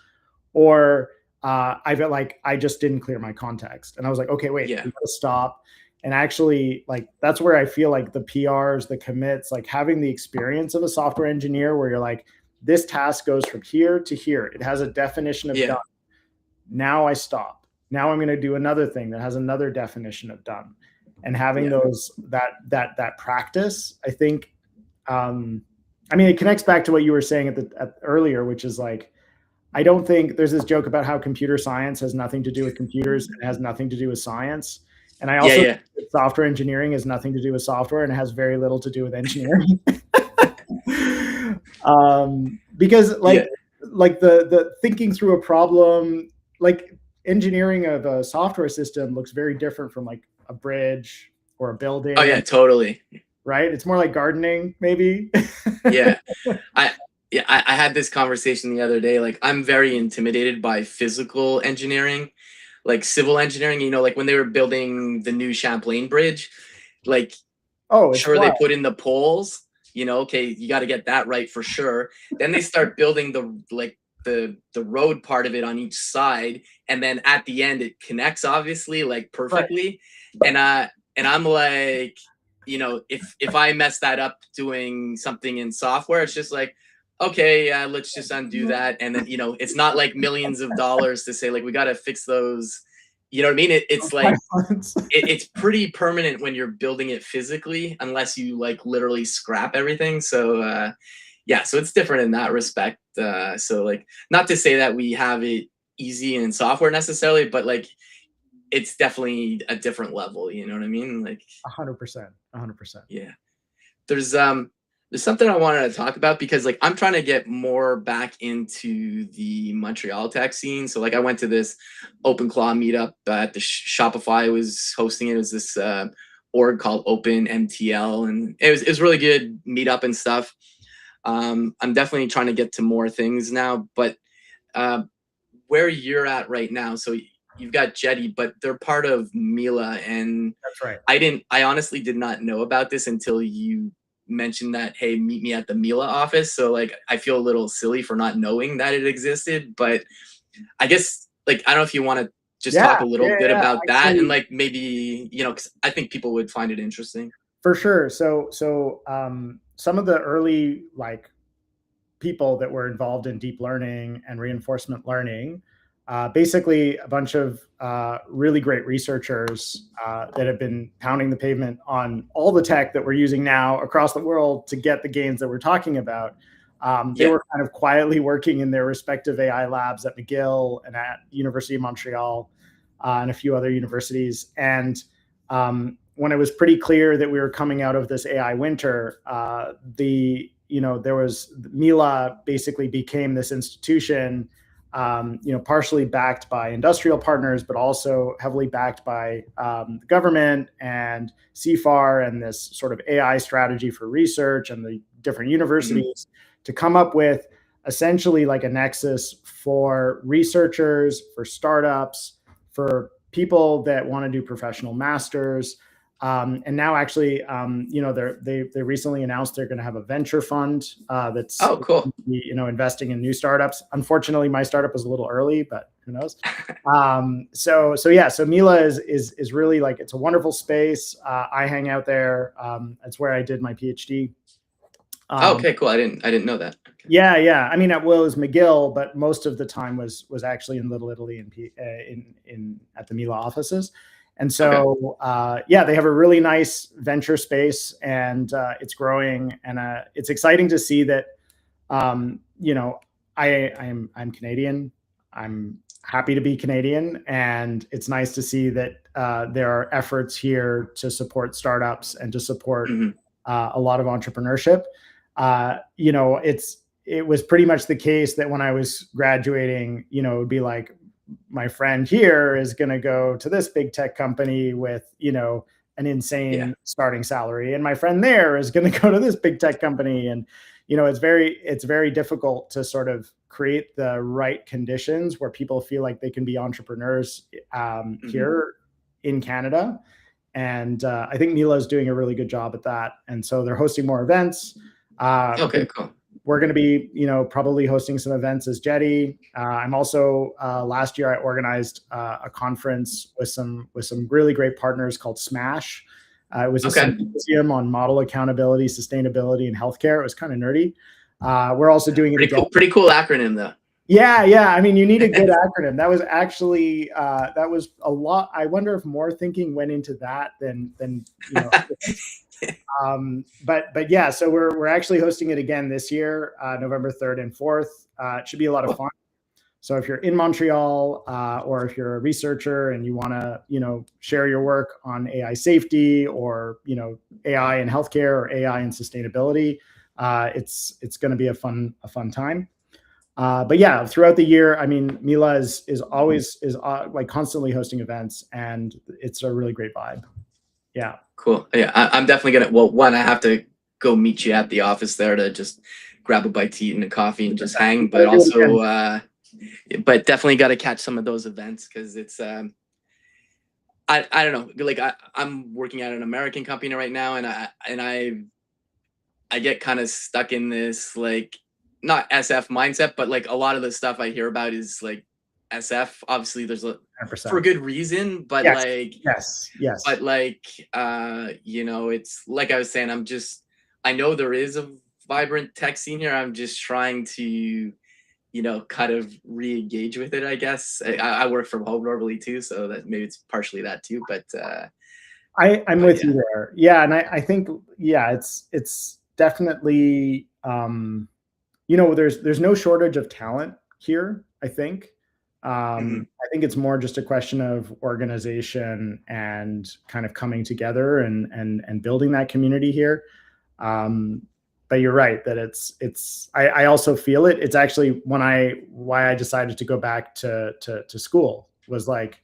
or I just didn't clear my context. And I was like, okay, wait, we gotta stop. And actually, like, that's where I feel like the PRs, the commits, like having the experience of a software engineer where you're like, this task goes from here to here. It has a definition of done. Now I stop. Now I'm going to do another thing that has another definition of done. And having those, that practice, I think, I mean, it connects back to what you were saying earlier, which is like, I don't think there's this joke about how computer science has nothing to do with computers and it has nothing to do with science. And I also think that software engineering has nothing to do with software and it has very little to do with engineering. Because like the thinking through a problem, like engineering of a software system looks very different from like a bridge or a building. Oh yeah, totally. Right? It's more like gardening, maybe. I had this conversation the other day. Like, I'm very intimidated by physical engineering, like civil engineering, you know, like when they were building the new Champlain Bridge, like, sure, they put in the poles, you know, okay, you got to get that right for sure. Then they start building the road part of it on each side. And then at the end, it connects obviously like perfectly. Right. And I'm like, you know, if I mess that up doing something in software, it's just like, okay, let's just undo that. And then, you know, it's not like millions of dollars to say like, we got to fix those. You know what I mean? It's like, it's pretty permanent when you're building it physically, unless you like literally scrap everything. So yeah, so it's different in that respect. So like, not to say that we have it easy in software necessarily, but like, it's definitely a different level. You know what I mean? Like 100%. Yeah. There's something I wanted to talk about, because like I'm trying to get more back into the Montreal tech scene. So like I went to this OpenClaw meetup at the Shopify was hosting it. It was this org called Open MTL, and it was really good meetup and stuff. I'm definitely trying to get to more things now, but where you're at right now, so you've got Jetty, but they're part of Mila, and that's right. I honestly did not know about this until you mentioned that, hey, meet me at the Mila office. So like, I feel a little silly for not knowing that it existed, but I guess like, I don't know if you want to just talk a little bit about that, and like maybe, you know, because I think people would find it interesting. For sure. So some of the early like people that were involved in deep learning and reinforcement learning, basically a bunch of really great researchers that have been pounding the pavement on all the tech that we're using now across the world to get the gains that we're talking about. They Yeah. were kind of quietly working in their respective AI labs at McGill and at University of Montreal and a few other universities. And when it was pretty clear that we were coming out of this AI winter, there was Mila basically became this institution, partially backed by industrial partners, but also heavily backed by the government and CFAR and this sort of AI strategy for research and the different universities to come up with essentially like a nexus for researchers, for startups, for people that want to do professional masters. And now actually, they recently announced they're going to have a venture fund that's Oh, cool. investing in new startups. Unfortunately, my startup was a little early, but who knows? So Mila is really like, it's a wonderful space. I hang out there. That's where I did my PhD. Okay, cool. I didn't know that. Okay. Yeah. I mean, at Will is McGill, but most of the time was actually in Little Italy in at the Mila offices. And so, they have a really nice venture space, and it's growing, and it's exciting to see that. I'm Canadian. I'm happy to be Canadian, and it's nice to see that there are efforts here to support startups and to support a lot of entrepreneurship. It was pretty much the case that when I was graduating, it would be like, my friend here is going to go to this big tech company with, an insane starting salary. And my friend there is going to go to this big tech company. And, it's very difficult to sort of create the right conditions where people feel like they can be entrepreneurs here in Canada. And I think Mila is doing a really good job at that. And so they're hosting more events. Okay, cool. We're going to be, probably hosting some events as Jetty. I'm also last year I organized a conference with some really great partners called Smash. It was a symposium on model accountability, sustainability, and healthcare. It was kind of nerdy. We're also doing it again. Pretty cool acronym though. Yeah. I mean, you need a good acronym. That was actually that was a lot. I wonder if more thinking went into that than but yeah, so we're actually hosting it again this year, November 3rd and 4th. It should be a lot of fun. So if you're in Montreal or if you're a researcher and you want to, share your work on AI safety or, AI in healthcare or AI in sustainability, it's going to be a fun time. But yeah, throughout the year, I mean, Mila is always like constantly hosting events, and it's a really great vibe. Yeah. Cool. Yeah, I'm definitely gonna. Well, one, I have to go meet you at the office there to just grab a bite to eat and a coffee and just hang. But also, but definitely got to catch some of those events because it's. I don't know. Like I'm working at an American company right now, and I get kind of stuck in this like not SF mindset, but like a lot of the stuff I hear about is like SF. Obviously, there's 100%. For good reason, but yes. But like, it's like I was saying, I know there is a vibrant tech scene here. I'm just trying to, kind of re-engage with it, I guess. I work from home normally too, so that maybe it's partially that too, but I'm with you there. Yeah. And I think, it's definitely, there's no shortage of talent here, I think. I think it's more just a question of organization and kind of coming together and building that community here. But you're right that I also feel it. It's actually why I decided to go back to school was like,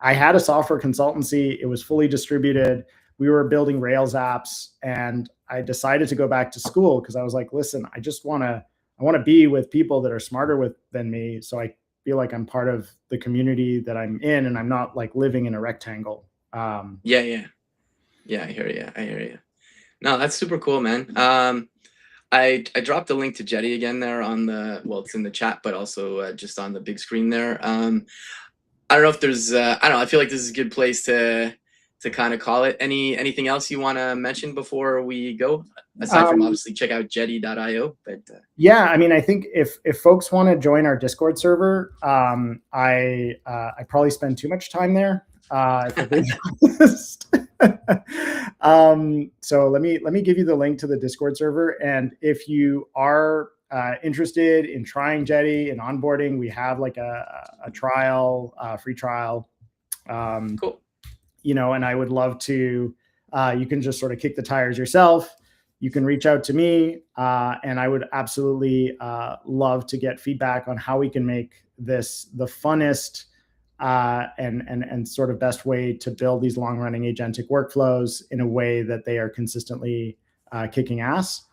I had a software consultancy. It was fully distributed. We were building Rails apps, and I decided to go back to school because I was like, listen, I want to be with people that are smarter than me. So I feel like I'm part of the community that I'm in, and I'm not like living in a rectangle. I hear you. No, that's super cool, man. I dropped a link to Jetty again there it's in the chat, but also just on the big screen there. I don't know if there's I feel like this is a good place to kind of call it. Anything else you want to mention before we go, aside from obviously check out jetty.io? But I mean, I think if folks want to join our Discord server, I probably spend too much time there. if we're being honest. So let me give you the link to the Discord server, and if you are interested in trying Jetty and onboarding, we have like a trial, free trial. Cool. And I would love to. You can just sort of kick the tires yourself. You can reach out to me, and I would absolutely love to get feedback on how we can make this the funnest and sort of best way to build these long running agentic workflows in a way that they are consistently kicking ass.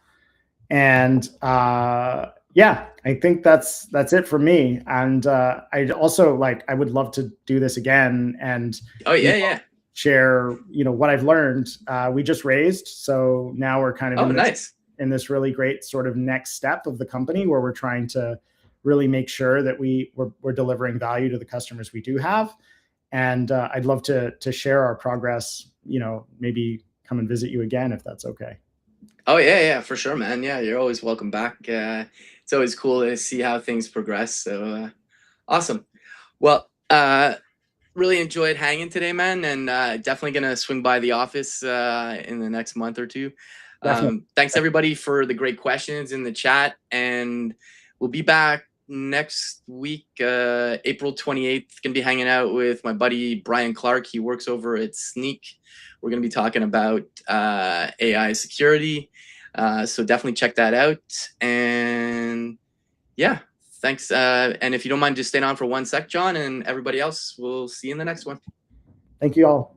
And yeah, I think that's it for me. And I'd also I would love to do this again and Oh yeah. share what I've learned. We just raised, so now we're kind of Nice. in this really great sort of next step of the company where we're trying to really make sure that we're delivering value to the customers we do have. And I'd love to share our progress, maybe come and visit you again if that's okay. Oh yeah, for sure, man. Yeah, you're always welcome back. It's always cool to see how things progress. So awesome. Well, really enjoyed hanging today, man, and definitely gonna swing by the office in the next month or two. Definitely. Thanks everybody for the great questions in the chat, and we'll be back next week, April 28th. Gonna be hanging out with my buddy Brian Clark. He works over at Sneak. We're gonna be talking about AI security, so definitely check that out. And yeah, thanks. And if you don't mind just staying on for 1 sec, Jon, and everybody else, we'll see you in the next one. Thank you all.